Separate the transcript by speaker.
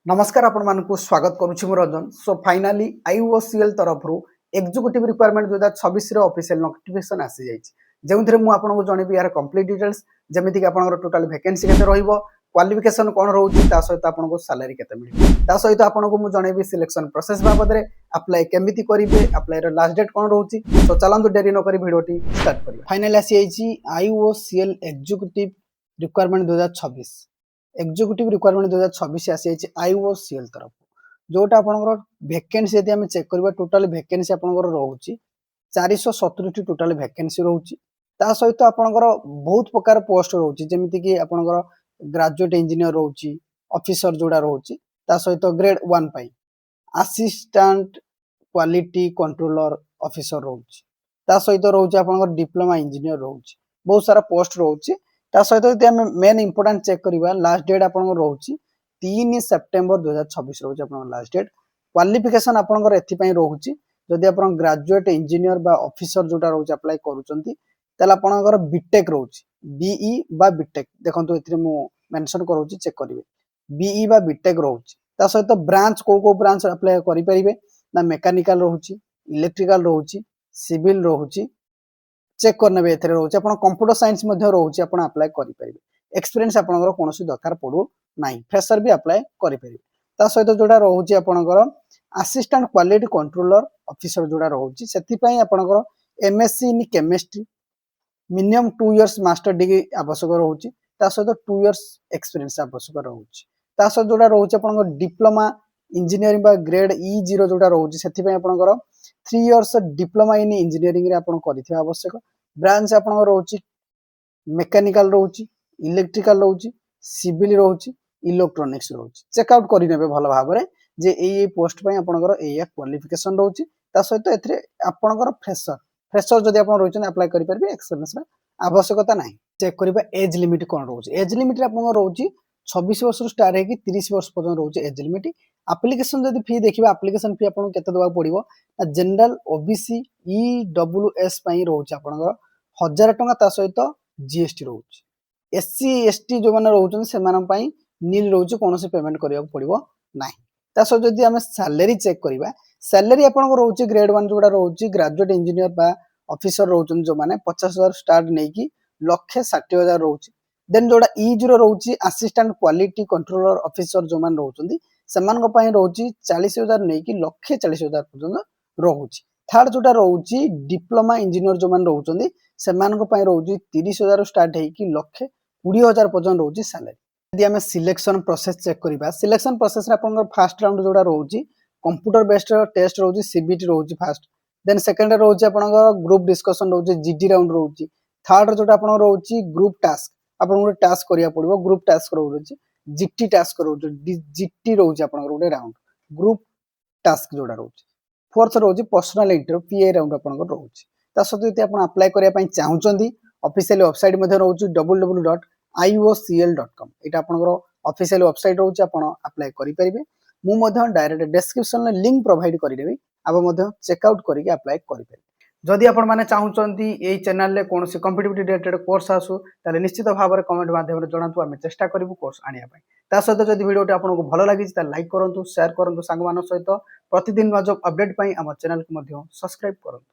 Speaker 1: नमस्कार आपण मानकु स्वागत करूछि मु रंजन। सो फाइनली आईओसीएल तरफ एग्जीक्यूटिव रिक्वायरमेंट 2026 रो ऑफिशियल नोटिफिकेशन आसी जाइछि जेउथरे मु आपनको जणेबी यार कंप्लीट डिटेल्स जेमिति कि आपनकर टोटल वैकेंसी केते रहिबो, क्वालिफिकेशन कोन रहउछि, ता सहित आपनको सैलरी केते मिलिबो, ता सहित आपनको मु जणेबी सिलेक्शन प्रोसेस बाबदरे अप्लाई केमिति करिवे, अप्लाई रो लास्ट डेट कोन रहउछि। सो चलंतु देरी न करी भिडियोटी स्टार्ट करिया। फाइनली आसी जाइछि IOCL executive requirement 2026 executive requirement 2026 आसी जाइछि आईओसीएल तरफ जोटा आपनकर वैकेंसी यदि हम चेक करबा टोटल वैकेंसी आपनकर रहउछि 470 टी टोटल वैकेंसी रहउछि। ता सहित आपनकर बहुत प्रकार पोस्ट रहउछि जेमिति कि आपनकर ग्रेजुएट इंजीनियर रहउछि, ऑफिसर जोड़ा रहउछि, ता सहित ग्रेड 1 पई असिस्टेंट क्वालिटी कंट्रोलर ऑफिसर रहउछि, ता सहित रहउछि आपनकर डिप्लोमा इंजीनियर रहउछि, बहुत सारा पोस्ट रहउछि। ता सहित यदि हम मेन इंपोर्टेंट चेक करबा लास्ट डेट आपनकर रहउछि 3 सेप्टेम्बर 2026 रहउछि आपनकर लास्ट डेट। क्वालिफिकेशन आपनकर एथि पई रहउछि जदि आपन ग्रेजुएट इंजीनियर बा ऑफिसर जोटा रहउछि अप्लाई करूचंती तला आपनकर बीटेक रहउछि, बीई बा बीटेक देखंतु एथिरे मु मेंशन करउछि चेक करिवे बीई बा बीटेक रहउछि। ता सहित ब्रांच को ब्रांच अप्लाई करि परिबे ना मेकानिकल रहउछि, इलेक्ट्रिकल रहउछि, सिविल रहउछि, चेक करनेबे एथरे रहउछि। आपण कंप्यूटर साइंस मध्ये रहउछि आपण अप्लाई करि परिबे, एक्सपीरियंस आपनकर कोनोसी दरकार पडू नाही, फ्रेशर भी अप्लाई करि परिबे। ता सहित जोडा रहउछि आपनकर असिस्टेंट क्वालिटी कंट्रोलर ऑफिसर जोडा रहउछि सेति पई आपनकर MSc in chemistry minimum 2 years master degree आवश्यक रहउछि, ता सहित 2 इयर्स एक्सपीरियंस आवश्यक रहउछि। ता सहित जोडा रहउछि आपनकर डिप्लोमा इंजीनियरिंग बा ग्रेड E0 जोडा रहउछि सेति पई आपनकर 3 इयर्स डिप्लोमा इन इंजीनियरिंग रे आपण करिथिबा आवश्यक। ब्रांच आपनकर रहउछि मेकानिकल रहउछि, इलेक्ट्रिकल रहउछि, सिविल रहउछि, इलेक्ट्रॉनिक्स रहउछि। चेक आउट करि नेबे भलो भाबरे जे एई पोस्ट पई आपनकर एई क्वालिफिकेशन रहउछि। ता सहित एथरे आपनकर फ्रेशर जदि आपण रहउछन अप्लाई करि परबे, एक्सपीरियंस रा आवश्यकता नाही। चेक करिबा एज लिमिट कोन रहउछि। एज लिमिट रे आपनकर रहउछि 26 वर्ष रु स्टार्ट हेकि 30 वर्ष पर्यंत रहउछि एज लिमिट। एप्लीकेशन जदि फी देखिबा एप्लीकेशन फी आपन केते दबा पड़िबो जनरल ओबीसी ईडब्ल्यूएस पई रहउछि आपनकर 1000 टका, ता सहित जीएसटी रहउछि। एससी एसटी जो माने रहउछन से मानन पई नील रहउछि, कोनोसी पेमेंट करिया पड़िबो नाही। ता सहित जदि हम सैलरी चेक करिबा सैलरी आपनकर रहउछि ग्रेड 1 जोडा रहउछि ग्रेजुएट इंजीनियर बा ऑफिसर रहउछन जो माने 50000 स्टार्ट नै कि 1,60,000 रहउछि। देन जोडा E0 रहउछि असिस्टेंट क्वालिटी कंट्रोलर ऑफिसर जो मान रहउछन्ती समान को पई रहउछि 40000 नै कि 1,40,000 पर्यंत रहउछि। थर्ड जोटा रहउछि डिप्लोमा इंजीनियर जो मान रहउछन्ती समान को पई रहउछि 30000 स्टार्ट हे कि 1,20,000 पर्यंत रहउछि सैलरी। यदि हम सिलेक्शन प्रोसेस चेक करिबा सिलेक्शन प्रोसेस रे आपन फर्स्ट राउंड जोडा रहउछि कंप्यूटर बेस्ड टेस्ट रहउछि, सीबीटी रहउछि फर्स्ट। देन सेकंड रहउछि आपन ग्रुप डिस्कशन रहउछि, जीडी राउंड रहउछि। थर्ड जोटा आपन रहउछि ग्रुप टास्क, आपन गोटे टास्क करिया पड़िबो, ग्रुप टास्क रहउछि, जीटी टास्क रहउछि, जीटी रहउछि आपन गोटे राउंड ग्रुप टास्क जोडा रहउछि। फोर्थ रहउछि पर्सनल इंटरव्यू पीए राउंड आपन रहउछि। ता सहित यदि आपन अप्लाई करिया पई चाहुचंदी ऑफिशियल वेबसाइट मध्ये रहउछि www.iocl.com एटा आपन ऑफिशियल वेबसाइट रहउछि, आपन अप्लाई करि परिबे। मु मध्ये डायरेक्ट डिस्क्रिप्शन में लिंक प्रोवाइड करि देबी, आप मध्ये चेकआउट करिके अप्लाई करि परिबे। जदि आपण माने चाहुचंती एई चैनल ले कोनोसी कॉम्पिटिटिव रिलेटेड कोर्स आसु ताले निश्चित भाबरे कमेंट माध्यम रे जणातु, आमे चेष्टा करिवु कोर्स आनिया पई। ता सहित जदि वीडियोटी आपनको भलो लागि ता लाइक करंतु, शेयर करंतु सांग मान सहित प्रतिदिन जॉब अपडेट पई हम चैनल को मध्ये सब्सक्राइब करंतु।